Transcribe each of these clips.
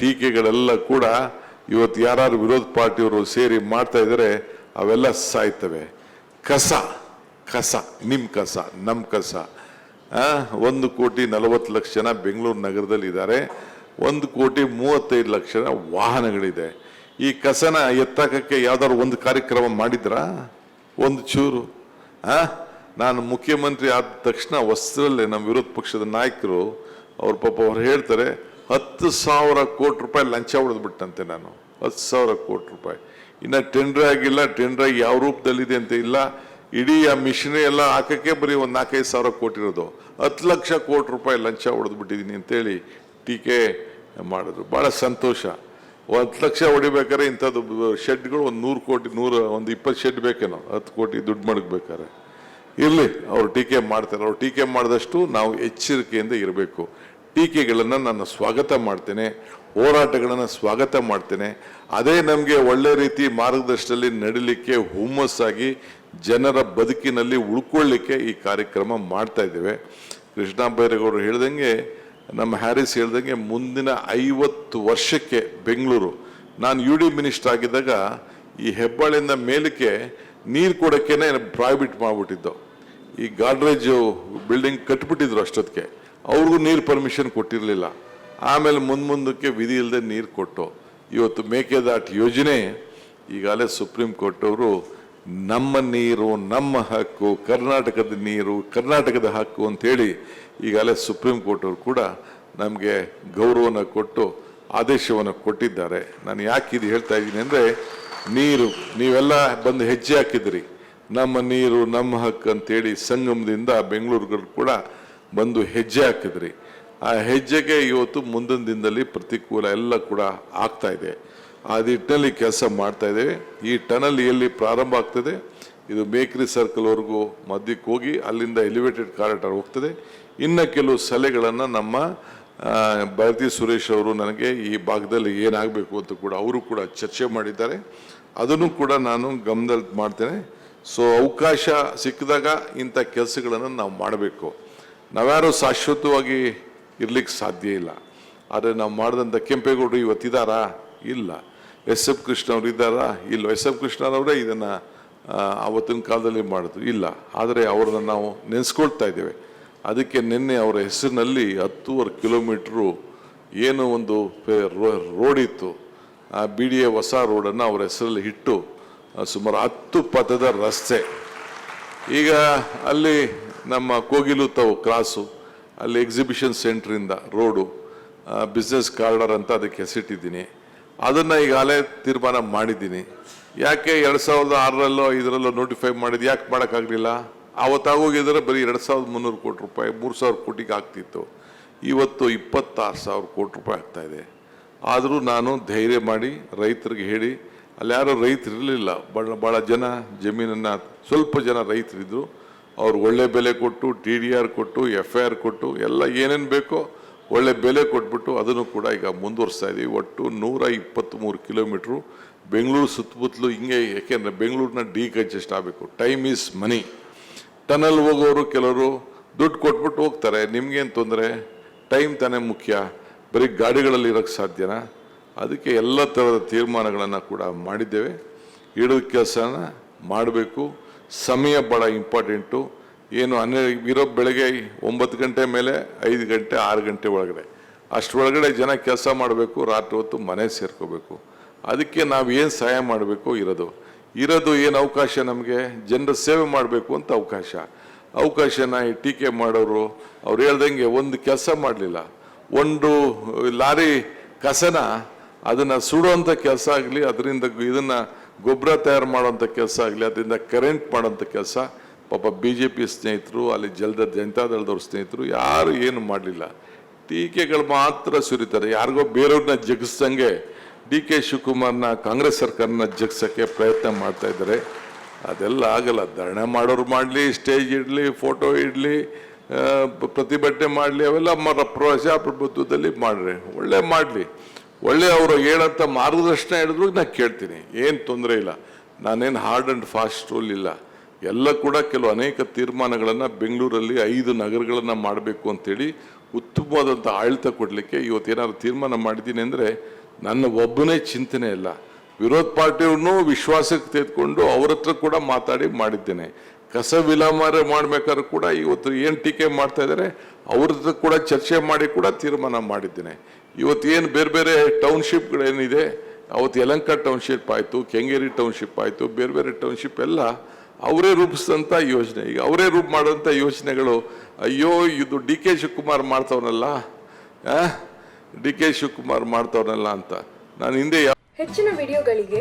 ಟೀಕೆಗಳೆಲ್ಲ ಕೂಡ ಇವತ್ತು ಯಾರು ವಿರೋಧ ಪಾರ್ಟಿಯವರು ಸೇರಿ ಮಾಡ್ತಾ ಇದ್ದಾರೆ ಅವೆಲ್ಲ ಸಾಯ್ತವೆ. ಕಸ ಕಸ ನಿಮ್ಮ ಕಸ ನಮ್ಮ ಕಸ. 1,40,40,00,000 ಜನ ಬೆಂಗಳೂರು ನಗರದಲ್ಲಿ ಇದ್ದಾರೆ. 1,35,00,000 ವಾಹನಗಳಿದೆ. ಈ ಕಸನ ಎತ್ತಾಕಕ್ಕೆ ಯಾವ್ದಾದ್ರು ಒಂದು ಕಾರ್ಯಕ್ರಮ ಮಾಡಿದ್ರಾ? ಒಂದು ಚೂರು? ನಾನು ಮುಖ್ಯಮಂತ್ರಿ ಆದ ತಕ್ಷಣ ಹೊಸದಲ್ಲೇ ನಮ್ಮ ವಿರೋಧ ಪಕ್ಷದ ನಾಯಕರು ಅವ್ರು ಹೇಳ್ತಾರೆ 10,000 ಕೋಟಿ ರೂಪಾಯಿ ಲಂಚ ಹೊಡೆದ್ಬಿಟ್ಟಂತೆ. ನಾನು 10,000 ಕೋಟಿ ರೂಪಾಯಿ ಇನ್ನು ಟೆಂಡರ್ ಆಗಿಲ್ಲ, ಟೆಂಡರ್ ಯಾವ ರೂಪದಲ್ಲಿದೆ ಅಂತ ಇಲ್ಲ. ಇಡೀ ಆ ಮಿಷನರಿ ಎಲ್ಲ ಹಾಕಕ್ಕೆ ಬರೀ ಒಂದು 4,500 ಕೋಟಿ ಇರೋದು. 10 ಲಕ್ಷ ಕೋಟಿ ರೂಪಾಯಿ ಲಂಚ ಹೊಡೆದ್ಬಿಟ್ಟಿದ್ದೀನಿ ಅಂತೇಳಿ ಟೀಕೆ ಮಾಡಿದ್ರು. ಭಾಳ ಸಂತೋಷ. 10 ಲಕ್ಷ ಹೊಡಿಬೇಕಾದ್ರೆ ಇಂಥದ್ದು ಶೆಡ್ಗಳು ಒಂದು 100 ಕೋಟಿ, ಒಂದು 20 ಶೆಡ್ ಬೇಕೇನೋ, 10 ಕೋಟಿ ದುಡ್ಡು ಮಡಗಬೇಕಾರೆ. ಇರಲಿ, ಅವ್ರು ಟೀಕೆ ಮಾಡ್ತಾರೆ. ಅವ್ರು ಟೀಕೆ ಮಾಡಿದಷ್ಟು ನಾವು ಎಚ್ಚರಿಕೆಯಿಂದ ಇರಬೇಕು. ಟೀಕೆಗಳನ್ನು ನಾನು ಸ್ವಾಗತ ಮಾಡ್ತೇನೆ, ಹೋರಾಟಗಳನ್ನು ಸ್ವಾಗತ ಮಾಡ್ತೇನೆ. ಅದೇ ನಮಗೆ ಒಳ್ಳೆ ರೀತಿ ಮಾರ್ಗದರ್ಶನದಲ್ಲಿ ನಡಿಲಿಕ್ಕೆ, ಹುಮ್ಮಸ್ಸಾಗಿ ಜನರ ಬದುಕಿನಲ್ಲಿ ಉಳ್ಕೊಳ್ಳಿಕ್ಕೆ ಈ ಕಾರ್ಯಕ್ರಮ ಮಾಡ್ತಾ ಇದ್ದೇವೆ. ಕೃಷ್ಣ ಬೈರೇಗೌಡರು ಹೇಳ್ದಂಗೆ, ನಮ್ಮ ಹ್ಯಾರಿಸ್ ಹೇಳ್ದಂಗೆ ಮುಂದಿನ 50 ವರ್ಷಕ್ಕೆ ಬೆಂಗಳೂರು, ನಾನು UD ಮಿನಿಸ್ಟರ್ ಆಗಿದ್ದಾಗ ಈ ಹೆಬ್ಬಾಳಿಂದ ಮೇಲಕ್ಕೆ ನೀರು ಕೊಡೋಕ್ಕೇನೆ ಪ್ರೈವೇಟ್ ಮಾಡಿಬಿಟ್ಟಿದ್ದು. ಈ ಗಾಡ್ರೇಜ್ ಬಿಲ್ಡಿಂಗ್ ಕಟ್ಬಿಟ್ಟಿದ್ರು ಅಷ್ಟೊತ್ತಿಗೆ, ಅವ್ರಿಗೂ ನೀರು ಪರ್ಮಿಷನ್ ಕೊಟ್ಟಿರಲಿಲ್ಲ. ಆಮೇಲೆ ಮುಂದಕ್ಕೆ ವಿಧಿ ಇಲ್ಲದೆ ನೀರು ಕೊಟ್ಟು ಇವತ್ತು ಮೇಕೆದಾಟು ಯೋಜನೆ ಈಗಾಗಲೇ ಸುಪ್ರೀಂ ಕೋರ್ಟ್ ಅವರು ನಮ್ಮ ನೀರು ನಮ್ಮ ಹಕ್ಕು, ಕರ್ನಾಟಕದ ನೀರು ಕರ್ನಾಟಕದ ಹಕ್ಕು ಅಂಥೇಳಿ ಈಗಾಗಲೇ ಸುಪ್ರೀಂ ಕೋರ್ಟ್ ಅವರು ಕೂಡ ನಮಗೆ ಗೌರವನ ಕೊಟ್ಟು ಆದೇಶವನ್ನು ಕೊಟ್ಟಿದ್ದಾರೆ. ನಾನು ಯಾಕೆ ಇದು ಹೇಳ್ತಾ ಇದ್ದೀನಿ ಅಂದರೆ, ನೀರು ನೀವೆಲ್ಲ ಬಂದು ಹೆಜ್ಜೆ ಹಾಕಿದ್ರಿ, ನಮ್ಮ ನೀರು ನಮ್ಮ ಹಕ್ಕು ಅಂತೇಳಿ ಸಂಗಮದಿಂದ ಬೆಂಗಳೂರುಗಳು ಕೂಡ ಬಂದು ಹೆಜ್ಜೆ ಹಾಕಿದ್ರಿ. ಆ ಹೆಜ್ಜೆಗೆ ಇವತ್ತು ಮುಂದಿನ ದಿನದಲ್ಲಿ ಪ್ರತಿಕೂಲ ಎಲ್ಲ ಕೂಡ ಆಗ್ತಾ ಇದೆ. ಆ ನಿಟ್ಟಿನಲ್ಲಿ ಕೆಲಸ ಮಾಡ್ತಾ ಇದ್ದೇವೆ. ಈ ಟನಲ್ ಎಲ್ಲಿ ಪ್ರಾರಂಭ ಆಗ್ತದೆ, ಇದು ಬೇಕರಿ ಸರ್ಕಲ್ವರೆಗೂ ಮಧ್ಯಕ್ಕೆ ಹೋಗಿ ಅಲ್ಲಿಂದ ಎಲಿವೇಟೆಡ್ ಕಾರಿಡಾರ್ ಹೋಗ್ತದೆ. ಇನ್ನು ಕೆಲವು ಸಲಹೆಗಳನ್ನು ನಮ್ಮ ಭಾರತಿ ಸುರೇಶ್ ಅವರು ನನಗೆ ಈ ಭಾಗದಲ್ಲಿ ಏನಾಗಬೇಕು ಅಂತ ಕೂಡ ಅವರು ಕೂಡ ಚರ್ಚೆ ಮಾಡಿದ್ದಾರೆ. ಅದನ್ನು ಕೂಡ ನಾನು ಗಮನದಲ್ಲಿ ಮಾಡ್ತೇನೆ. ಸೊ ಅವಕಾಶ ಸಿಕ್ಕಿದಾಗ ಇಂಥ ಕೆಲಸಗಳನ್ನು ನಾವು ಮಾಡಬೇಕು. ನಾವ್ಯಾರು ಶಾಶ್ವತವಾಗಿ ಇರ್ಲಿಕ್ಕೆ ಸಾಧ್ಯ ಇಲ್ಲ. ಆದರೆ ನಾವು ಮಾಡಿದಂಥ ಕೆಂಪೇಗೌಡರು ಇವತ್ತಿದ್ದಾರಾ? ಇಲ್ಲ. SF ಕೃಷ್ಣ ಅವರು ಇದ್ದಾರಾ? ಇಲ್ಲ. SF ಕೃಷ್ಣರವರೇ ಇದನ್ನು ಆವತ್ತಿನ ಕಾಲದಲ್ಲಿ ಮಾಡಿದ್ರು? ಇಲ್ಲ. ಆದರೆ ಅವರನ್ನು ನಾವು ನೆನೆಸ್ಕೊಳ್ತಾ ಇದ್ದೇವೆ. ಅದಕ್ಕೆ ನಿನ್ನೆ ಅವರ ಹೆಸರಿನಲ್ಲಿ 10.5 ಕಿಲೋಮೀಟ್ರು ಏನು ಒಂದು ರೋಡ್ ಇತ್ತು, ಆ BDA ಹೊಸ ರೋಡನ್ನು ಅವರ ಹೆಸರಲ್ಲಿ ಇಟ್ಟು ಸುಮಾರು 10 ಪಥದ ರಸ್ತೆ. ಈಗ ಅಲ್ಲಿ ನಮ್ಮ ಕೋಗಿಲು ತಾವು ಕ್ರಾಸು, ಅಲ್ಲಿ ಎಕ್ಸಿಬಿಷನ್ ಸೆಂಟ್ರಿಂದ ರೋಡು, ಬಿಸ್ನೆಸ್ ಕಾರಿಡಾರ್ ಅಂತ ಅದಕ್ಕೆ ಹೆಸರಿಟ್ಟಿದ್ದೀನಿ. ಅದನ್ನು ಈಗಾಗಲೇ ತೀರ್ಮಾನ ಮಾಡಿದ್ದೀನಿ. ಯಾಕೆ 2006ರಲ್ಲೋ 5ರಲ್ಲೋ ನೋಟಿಫೈ ಮಾಡಿದ್ದು ಯಾಕೆ ಮಾಡೋಕ್ಕಾಗಲಿಲ್ಲ? ಆವತ್ತಾಗೋಗಿದ್ರೆ ಬರೀ 2,300 ಕೋಟಿ ರೂಪಾಯಿ, 3,000 ಕೋಟಿಗೆ ಆಗ್ತಿತ್ತು. ಇವತ್ತು 26,000 ಕೋಟಿ ರೂಪಾಯಿ ಆಗ್ತಾಯಿದೆ. ಆದರೂ ನಾನು ಧೈರ್ಯ ಮಾಡಿ ರೈತರಿಗೆ ಹೇಳಿ, ಅಲ್ಲಿ ಯಾರೋ ರೈತರು ಇರಲಿಲ್ಲ, ಭಾಳ ಜನ ಜಮೀನನ್ನು, ಸ್ವಲ್ಪ ಜನ ರೈತರಿದ್ದರು. ಅವ್ರು ಒಳ್ಳೆ ಬೆಲೆ ಕೊಟ್ಟು, TDR ಕೊಟ್ಟು, FIR ಕೊಟ್ಟು, ಎಲ್ಲ ಏನೇನು ಬೇಕೋ ಒಳ್ಳೆ ಬೆಲೆ ಕೊಟ್ಬಿಟ್ಟು ಅದನ್ನು ಕೂಡ ಈಗ ಮುಂದುವರಿಸ್ತಾ ಇದ್ದೀವಿ. ಒಟ್ಟು 123 ಕಿಲೋಮೀಟ್ರು ಬೆಂಗಳೂರು ಸುತ್ತಮುತ್ತಲು ಹಿಂಗೆ. ಯಾಕೆಂದರೆ ಬೆಂಗಳೂರಿನ ಡಿಕಂಜೆಸ್ಟ್ ಆಗಬೇಕು. Time is money. ಟನಲ್ ಹೋಗೋರು ಕೆಲವರು ದುಡ್ಡು ಕೊಟ್ಬಿಟ್ಟು ಹೋಗ್ತಾರೆ. ನಿಮ್ಗೇನು ತೊಂದರೆ? ಟೈಮ್ ತಾನೇ ಮುಖ್ಯ. ಬರೀ ಗಾಡಿಗಳಲ್ಲಿ ಇರೋಕ್ಕೆ ಸಾಧ್ಯನಾ? ಅದಕ್ಕೆ ಎಲ್ಲ ಥರದ ತೀರ್ಮಾನಗಳನ್ನು ಕೂಡ ಮಾಡಿದ್ದೇವೆ. ಹಿಡಿದ ಕೆಲಸನ ಮಾಡಬೇಕು. ಸಮಯ ಭಾಳ ಇಂಪಾರ್ಟೆಂಟು. ಏನು ಇರೋ ಬೆಳಗ್ಗೆ 9 ಗಂಟೆ ಮೇಲೆ 5 ಗಂಟೆ 6 ಗಂಟೆ ಒಳಗಡೆ, ಅಷ್ಟರೊಳಗಡೆ ಜನ ಕೆಲಸ ಮಾಡಬೇಕು. ರಾತ್ರಿ ಹೊತ್ತು ಮನೆ ಸೇರ್ಕೋಬೇಕು. ಅದಕ್ಕೆ ನಾವು ಏನು ಸಹಾಯ ಮಾಡಬೇಕು ಇರೋದು ಏನು ಅವಕಾಶ ನಮಗೆ? ಜನರ ಸೇವೆ ಮಾಡಬೇಕು ಅಂತ ಅವಕಾಶನ ಈ ಟೀಕೆ ಮಾಡೋರು ಅವ್ರು ಹೇಳ್ದಂಗೆ ಒಂದು ಕೆಲಸ ಮಾಡಲಿಲ್ಲ. ಒಂದು ಲಾರಿ ಕಸನ ಅದನ್ನು ಸುಡುವಂಥ ಕೆಲಸ ಆಗಲಿ, ಅದರಿಂದ ಇದನ್ನು ಗೊಬ್ಬರ ತಯಾರು ಮಾಡೋವಂಥ ಕೆಲಸ ಆಗಲಿ, ಅದರಿಂದ ಕರೆಂಟ್ ಮಾಡೋಂಥ ಕೆಲಸ ಪಾಪ BJP ಸ್ನೇಹಿತರು, ಅಲ್ಲಿ ಜನತಾದಳದವ್ರ ಸ್ನೇಹಿತರು ಯಾರು ಏನು ಮಾಡಲಿಲ್ಲ. ಟೀಕೆಗಳು ಮಾತ್ರ ಸುರಿತಾರೆ. ಯಾರಿಗೋ ಬೇರೆಯವ್ರನ್ನ ಜಗಿಸ್ದಂಗೆ DK ಶಿವಕುಮಾರ್ನ ಕಾಂಗ್ರೆಸ್ ಸರ್ಕಾರನ ಜಗಿಸೋಕ್ಕೆ ಪ್ರಯತ್ನ ಮಾಡ್ತಾ ಇದ್ದಾರೆ. ಅದೆಲ್ಲ ಆಗಲ್ಲ. ಧರಣಿ ಮಾಡೋರು ಮಾಡಲಿ, ಸ್ಟೇಜ್ ಇಡಲಿ, ಫೋಟೋ ಇಡಲಿ, ಪ್ರತಿಭಟನೆ ಮಾಡಲಿ, ಅವೆಲ್ಲ ಪ್ರಜಾಪ್ರಭುತ್ವದಲ್ಲಿ ಮಾಡ್ರಿ, ಒಳ್ಳೆ ಮಾಡಲಿ. ಒಳ್ಳೆ ಅವರು ಹೇಳಂಥ ಮಾರ್ಗದರ್ಶನ ಹೇಳಿದ್ರು ನಾನು ಕೇಳ್ತೀನಿ, ಏನು ತೊಂದರೆ ಇಲ್ಲ. ನಾನೇನು ಹಾರ್ಡ್ ಆ್ಯಂಡ್ ಫಾಸ್ಟ್ ರೂಲ್ ಇಲ್ಲ. ಎಲ್ಲ ಕೂಡ ಅನೇಕ ತೀರ್ಮಾನಗಳನ್ನು ಬೆಂಗಳೂರಲ್ಲಿ 5 ನಗರಗಳನ್ನು ಮಾಡಬೇಕು ಅಂತೇಳಿ ಉತ್ತಮವಾದಂಥ ಆಡಳಿತ ಕೊಡಲಿಕ್ಕೆ ಇವತ್ತೇನಾದ್ರು ತೀರ್ಮಾನ ಮಾಡಿದ್ದೀನಿ ಅಂದರೆ ನನ್ನ ಒಬ್ಬನೇ ಚಿಂತನೆ ಇಲ್ಲ, ವಿರೋಧ ಪಾರ್ಟಿಯವ್ರನ್ನೂ ವಿಶ್ವಾಸಕ್ಕೆ ತೆಗೆದುಕೊಂಡು ಅವ್ರ ಹತ್ರ ಕೂಡ ಮಾತಾಡಿ ಮಾಡಿದ್ದೇನೆ. ಕಸ ವಿಲೇವಾರಿ ಮಾಡ್ಬೇಕಾದ್ರೂ ಕೂಡ ಇವತ್ತು ಏನು ಟೀಕೆ ಮಾಡ್ತಾ ಇದ್ದಾರೆ ಅವ್ರ ಹತ್ರ ಕೂಡ ಚರ್ಚೆ ಮಾಡಿ ಕೂಡ ತೀರ್ಮಾನ ಮಾಡಿದ್ದೇನೆ. ಇವತ್ತು ಏನು ಬೇರೆ ಬೇರೆ ಟೌನ್ಶಿಪ್ಗಳೇನಿದೆ, ಅವತ್ತು ಯಲಹಂಕ ಟೌನ್ಶಿಪ್ ಆಯಿತು, ಕೆಂಗೇರಿ ಟೌನ್ಶಿಪ್ ಆಯಿತು, ಬೇರೆ ಬೇರೆ ಟೌನ್ಶಿಪ್ ಎಲ್ಲ ಅವರೇ ರೂಪಿಸಿದಂಥ ಯೋಜನೆ. ಈಗ ಅವರೇ ಮಾಡೋಂಥ ಯೋಜನೆಗಳು, ಅಯ್ಯೋ ಇದು ಡಿ ಕೆ ಶಿವಕುಮಾರ್ ಮಾಡ್ತವನಲ್ಲ, ಡಿ.ಕೆ. ಶಿವಕುಮಾರ್ ಮಾಡ್ತವ್ರನಲ್ಲ ಅಂತ ನಾನು ಹಿಂದೆ. ಹೆಚ್ಚಿನ ವಿಡಿಯೋಗಳಿಗೆ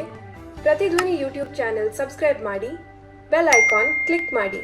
ಪ್ರತಿಧ್ವನಿ ಯೂಟ್ಯೂಬ್ ಚಾನೆಲ್ ಸಬ್ಸ್ಕ್ರೈಬ್ ಮಾಡಿ, ಬೆಲ್ ಐಕಾನ್ ಕ್ಲಿಕ್ ಮಾಡಿ.